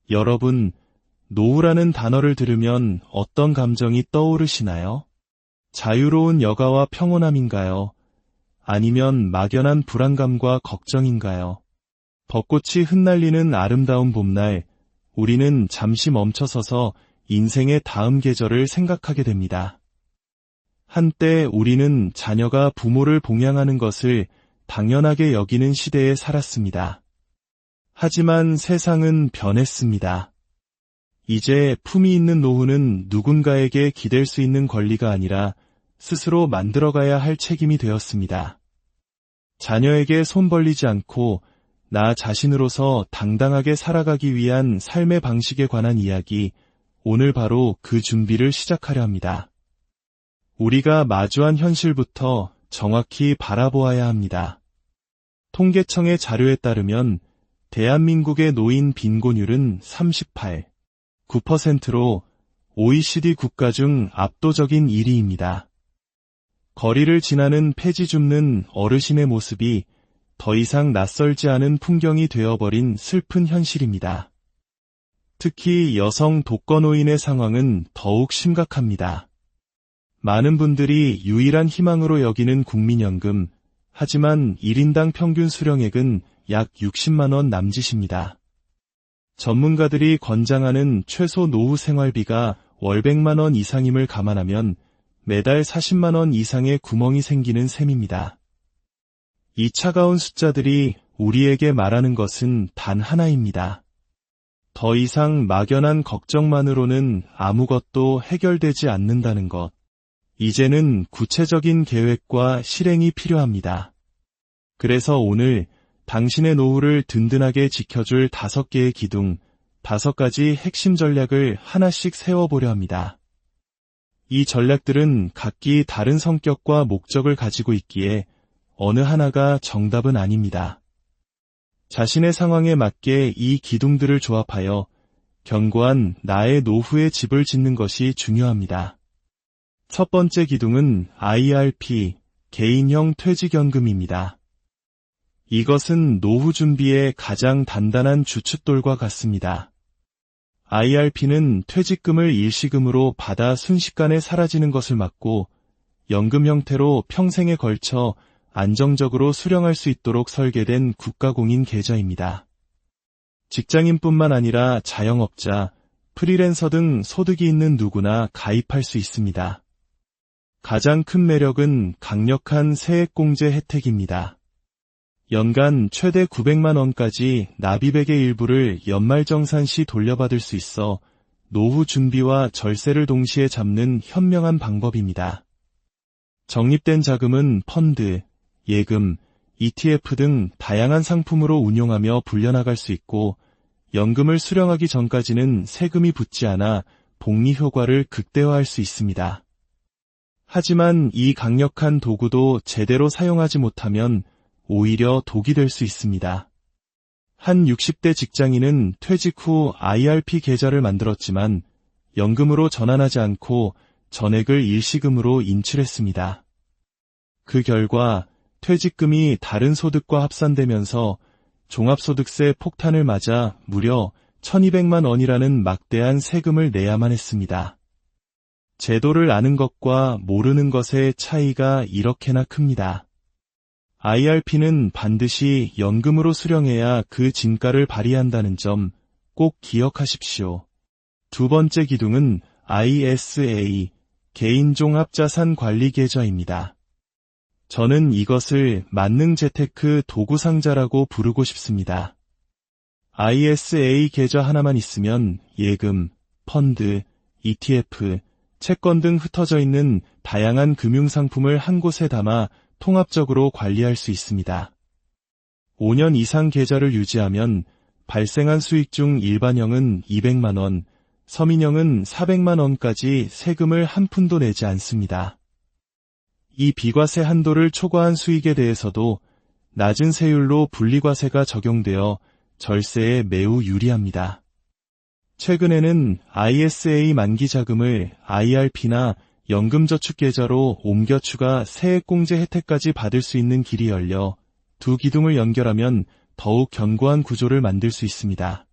여러분, 노후라는 단어를 들으면 어떤 감정이 떠오르시나요? 자유로운 여가와 평온함인가요? 아니면 막연한 불안감과 걱정인가요? 벚꽃이 흩날리는 아름다운 봄날, 우리는 잠시 멈춰서서 인생의 다음 계절을 생각하게 됩니다. 한때 우리는 자녀가 부모를 봉양하는 것을 당연하게 여기는 시대에 살았습니다. 하지만 세상은 변했습니다. 이제 품위 있는 노후는 누군가에게 기댈 수 있는 권리가 아니라 스스로 만들어가야 할 책임이 되었습니다. 자녀에게 손 벌리지 않고 나 자신으로서 당당하게 살아가기 위한 삶의 방식에 관한 이야기, 오늘 바로 그 준비를 시작하려 합니다. 우리가 마주한 현실부터 정확히 바라보아야 합니다. 통계청의 자료에 따르면 대한민국의 노인 빈곤율은 38.9%로 OECD 국가 중 압도적인 1위입니다. 거리를 지나는 폐지 줍는 어르신의 모습이 더 이상 낯설지 않은 풍경이 되어버린 슬픈 현실입니다. 특히 여성 독거노인의 상황은 더욱 심각합니다. 많은 분들이 유일한 희망으로 여기는 국민연금, 하지만 1인당 평균 수령액은 약 60만 원 남짓입니다. 전문가들이 권장하는 최소 노후 생활비가 월 100만 원 이상임을 감안하면 매달 40만 원 이상의 구멍이 생기는 셈입니다. 이 차가운 숫자들이 우리에게 말하는 것은 단 하나입니다. 더 이상 막연한 걱정만으로는 아무것도 해결되지 않는다는 것. 이제는 구체적인 계획과 실행이 필요합니다. 그래서 오늘 당신의 노후를 든든하게 지켜줄 5개의 기둥, 5가지 핵심 전략을 하나씩 세워보려 합니다. 이 전략들은 각기 다른 성격과 목적을 가지고 있기에 어느 하나가 정답은 아닙니다. 자신의 상황에 맞게 이 기둥들을 조합하여 견고한 나의 노후의 집을 짓는 것이 중요합니다. 첫 번째 기둥은 IRP, 개인형 퇴직연금입니다. 이것은 노후 준비의 가장 단단한 주춧돌과 같습니다. IRP는 퇴직금을 일시금으로 받아 순식간에 사라지는 것을 막고 연금 형태로 평생에 걸쳐 안정적으로 수령할 수 있도록 설계된 국가공인 계좌입니다. 직장인뿐만 아니라 자영업자, 프리랜서 등 소득이 있는 누구나 가입할 수 있습니다. 가장 큰 매력은 강력한 세액공제 혜택입니다. 연간 최대 900만 원까지 납입액의 일부를 연말정산 시 돌려받을 수 있어 노후 준비와 절세를 동시에 잡는 현명한 방법입니다. 적립된 자금은 펀드, 예금, ETF 등 다양한 상품으로 운용하며 불려나갈 수 있고 연금을 수령하기 전까지는 세금이 붙지 않아 복리 효과를 극대화할 수 있습니다. 하지만 이 강력한 도구도 제대로 사용하지 못하면 오히려 독이 될 수 있습니다. 한 60대 직장인은 퇴직 후 IRP 계좌를 만들었지만 연금으로 전환하지 않고 전액을 일시금으로 인출했습니다. 그 결과 퇴직금이 다른 소득과 합산되면서 종합소득세 폭탄을 맞아 무려 1200만 원이라는 막대한 세금을 내야만 했습니다. 제도를 아는 것과 모르는 것의 차이가 이렇게나 큽니다. IRP는 반드시 연금으로 수령해야 그 진가를 발휘한다는 점 꼭 기억하십시오. 두 번째 기둥은 ISA, 개인종합자산관리계좌입니다. 저는 이것을 만능 재테크 도구상자라고 부르고 싶습니다. ISA 계좌 하나만 있으면 예금, 펀드, ETF, 채권 등 흩어져 있는 다양한 금융상품을 한 곳에 담아 통합적으로 관리할 수 있습니다. 5년 이상 계좌를 유지하면 발생한 수익 중 일반형은 200만 원, 서민형은 400만 원까지 세금을 한 푼도 내지 않습니다. 이 비과세 한도를 초과한 수익에 대해서도 낮은 세율로 분리과세가 적용되어 절세에 매우 유리합니다. 최근에는 ISA 만기 자금을 IRP나 연금저축계좌로 옮겨 추가 세액공제 혜택까지 받을 수 있는 길이 열려 두 기둥을 연결하면 더욱 견고한 구조를 만들 수 있습니다.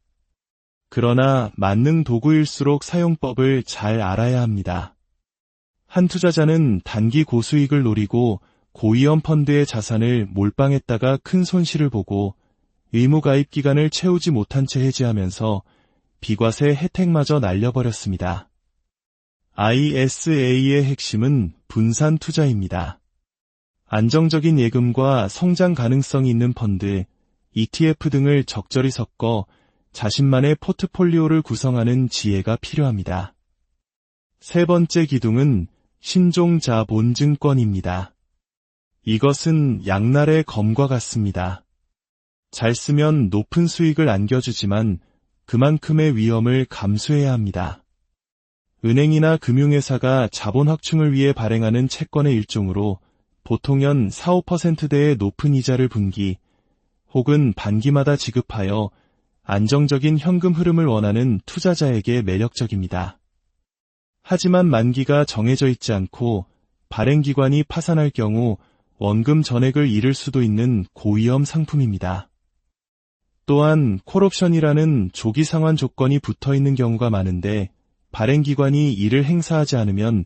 그러나 만능 도구일수록 사용법을 잘 알아야 합니다. 한 투자자는 단기 고수익을 노리고 고위험 펀드의 자산을 몰빵했다가 큰 손실을 보고 의무 가입 기간을 채우지 못한 채 해지하면서 비과세 혜택마저 날려버렸습니다. ISA의 핵심은 분산 투자입니다. 안정적인 예금과 성장 가능성이 있는 펀드, ETF 등을 적절히 섞어 자신만의 포트폴리오를 구성하는 지혜가 필요합니다. 세 번째 기둥은 신종자본증권입니다. 이것은 양날의 검과 같습니다. 잘 쓰면 높은 수익을 안겨주지만 그만큼의 위험을 감수해야 합니다. 은행이나 금융회사가 자본 확충을 위해 발행하는 채권의 일종으로 보통 연 4~5%대의 높은 이자를 분기 혹은 반기마다 지급하여 안정적인 현금 흐름을 원하는 투자자에게 매력적입니다. 하지만 만기가 정해져 있지 않고 발행기관이 파산할 경우 원금 전액을 잃을 수도 있는 고위험 상품입니다. 또한 콜옵션이라는 조기 상환 조건이 붙어있는 경우가 많은데 발행기관이 이를 행사하지 않으면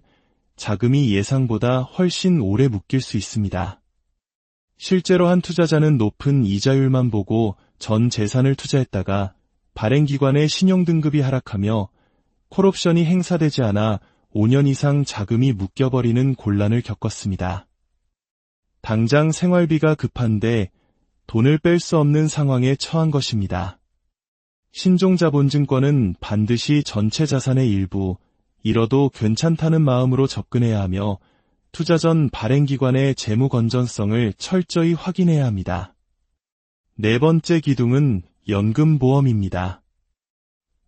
자금이 예상보다 훨씬 오래 묶일 수 있습니다. 실제로 한 투자자는 높은 이자율만 보고 전 재산을 투자했다가 발행기관의 신용등급이 하락하며 콜옵션이 행사되지 않아 5년 이상 자금이 묶여버리는 곤란을 겪었습니다. 당장 생활비가 급한데 돈을 뺄 수 없는 상황에 처한 것입니다. 신종자본증권은 반드시 전체 자산의 일부, 잃어도 괜찮다는 마음으로 접근해야 하며 투자 전 발행기관의 재무 건전성을 철저히 확인해야 합니다. 네 번째 기둥은 연금보험입니다.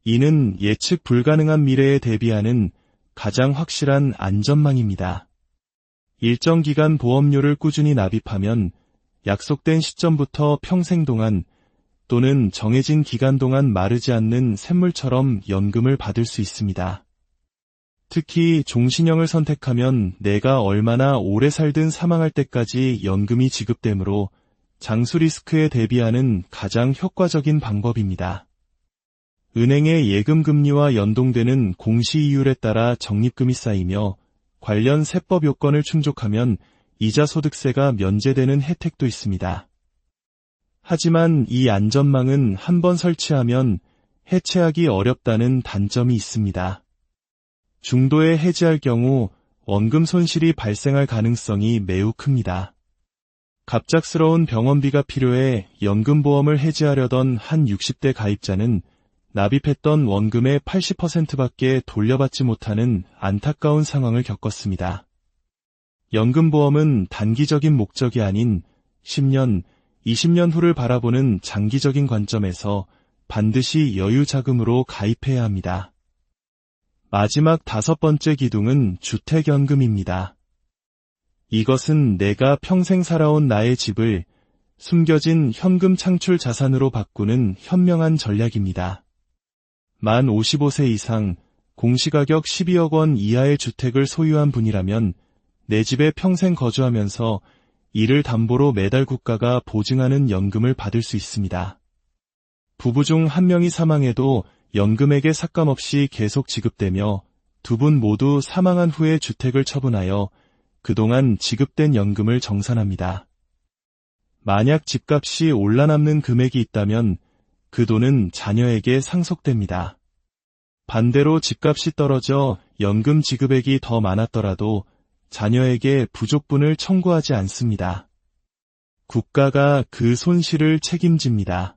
이는 예측 불가능한 미래에 대비하는 가장 확실한 안전망입니다. 일정 기간 보험료를 꾸준히 납입하면 약속된 시점부터 평생 동안 또는 정해진 기간 동안 마르지 않는 샘물처럼 연금을 받을 수 있습니다. 특히 종신형을 선택하면 내가 얼마나 오래 살든 사망할 때까지 연금이 지급되므로 장수 리스크에 대비하는 가장 효과적인 방법입니다. 은행의 예금 금리와 연동되는 공시이율에 따라 적립금이 쌓이며 관련 세법 요건을 충족하면 이자 소득세가 면제되는 혜택도 있습니다. 하지만 이 안전망은 한번 설치하면 해체하기 어렵다는 단점이 있습니다. 중도에 해지할 경우 원금 손실이 발생할 가능성이 매우 큽니다. 갑작스러운 병원비가 필요해 연금보험을 해지하려던 한 60대 가입자는 납입했던 원금의 80%밖에 돌려받지 못하는 안타까운 상황을 겪었습니다. 연금보험은 단기적인 목적이 아닌 10년, 20년 후를 바라보는 장기적인 관점에서 반드시 여유 자금으로 가입해야 합니다. 마지막 다섯 번째 기둥은 주택연금입니다. 이것은 내가 평생 살아온 나의 집을 숨겨진 현금 창출 자산으로 바꾸는 현명한 전략입니다. 만 55세 이상, 공시가격 12억 원 이하의 주택을 소유한 분이라면 내 집에 평생 거주하면서 이를 담보로 매달 국가가 보증하는 연금을 받을 수 있습니다. 부부 중 한 명이 사망해도 연금액에 삭감없이 계속 지급되며 두 분 모두 사망한 후에 주택을 처분하여 그동안 지급된 연금을 정산합니다. 만약 집값이 올라남는 금액이 있다면 그 돈은 자녀에게 상속됩니다. 반대로 집값이 떨어져 연금 지급액이 더 많았더라도 자녀에게 부족분을 청구하지 않습니다. 국가가 그 손실을 책임집니다.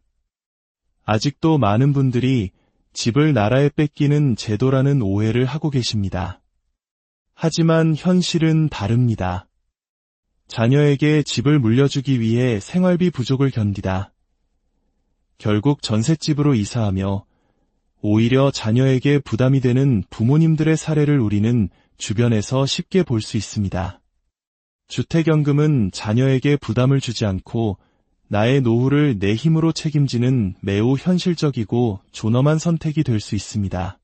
아직도 많은 분들이 집을 나라에 뺏기는 제도라는 오해를 하고 계십니다. 하지만 현실은 다릅니다. 자녀에게 집을 물려주기 위해 생활비 부족을 견디다 결국 전셋집으로 이사하며 오히려 자녀에게 부담이 되는 부모님들의 사례를 우리는 주변에서 쉽게 볼 수 있습니다. 주택연금은 자녀에게 부담을 주지 않고 나의 노후를 내 힘으로 책임지는 매우 현실적이고 존엄한 선택이 될 수 있습니다.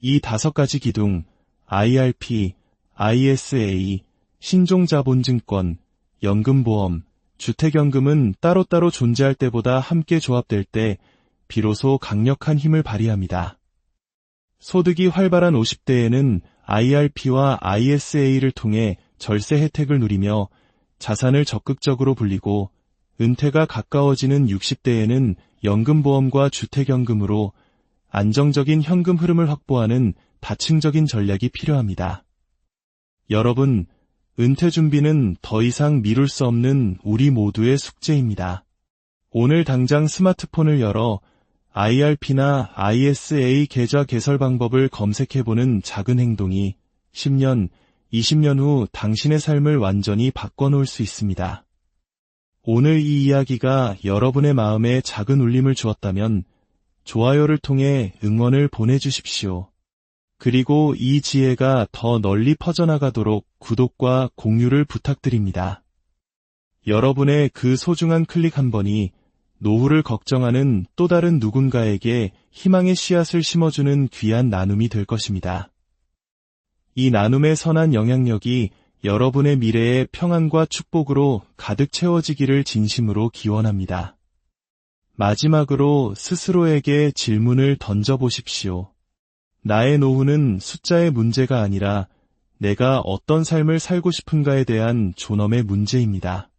이 5가지 기둥, IRP, ISA, 신종자본증권, 연금보험, 주택연금은 따로따로 존재할 때보다 함께 조합될 때 비로소 강력한 힘을 발휘합니다. 소득이 활발한 50대에는 IRP와 ISA를 통해 절세 혜택을 누리며 자산을 적극적으로 불리고, 은퇴가 가까워지는 60대에는 연금보험과 주택연금으로 안정적인 현금 흐름을 확보하는 다층적인 전략이 필요합니다. 여러분, 은퇴 준비는 더 이상 미룰 수 없는 우리 모두의 숙제입니다. 오늘 당장 스마트폰을 열어 IRP나 ISA 계좌 개설 방법을 검색해보는 작은 행동이 10년, 20년 후 당신의 삶을 완전히 바꿔놓을 수 있습니다. 오늘 이 이야기가 여러분의 마음에 작은 울림을 주었다면 좋아요를 통해 응원을 보내주십시오. 그리고 이 지혜가 더 널리 퍼져나가도록 구독과 공유를 부탁드립니다. 여러분의 그 소중한 클릭 한 번이 노후를 걱정하는 또 다른 누군가에게 희망의 씨앗을 심어주는 귀한 나눔이 될 것입니다. 이 나눔의 선한 영향력이 여러분의 미래의 평안과 축복으로 가득 채워지기를 진심으로 기원합니다. 마지막으로 스스로에게 질문을 던져보십시오. 나의 노후는 숫자의 문제가 아니라 내가 어떤 삶을 살고 싶은가에 대한 존엄의 문제입니다.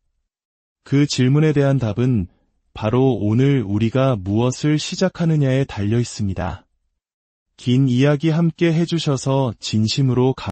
그 질문에 대한 답은 바로 오늘 우리가 무엇을 시작하느냐에 달려 있습니다. 긴 이야기 함께 해주셔서 진심으로 감사합니다.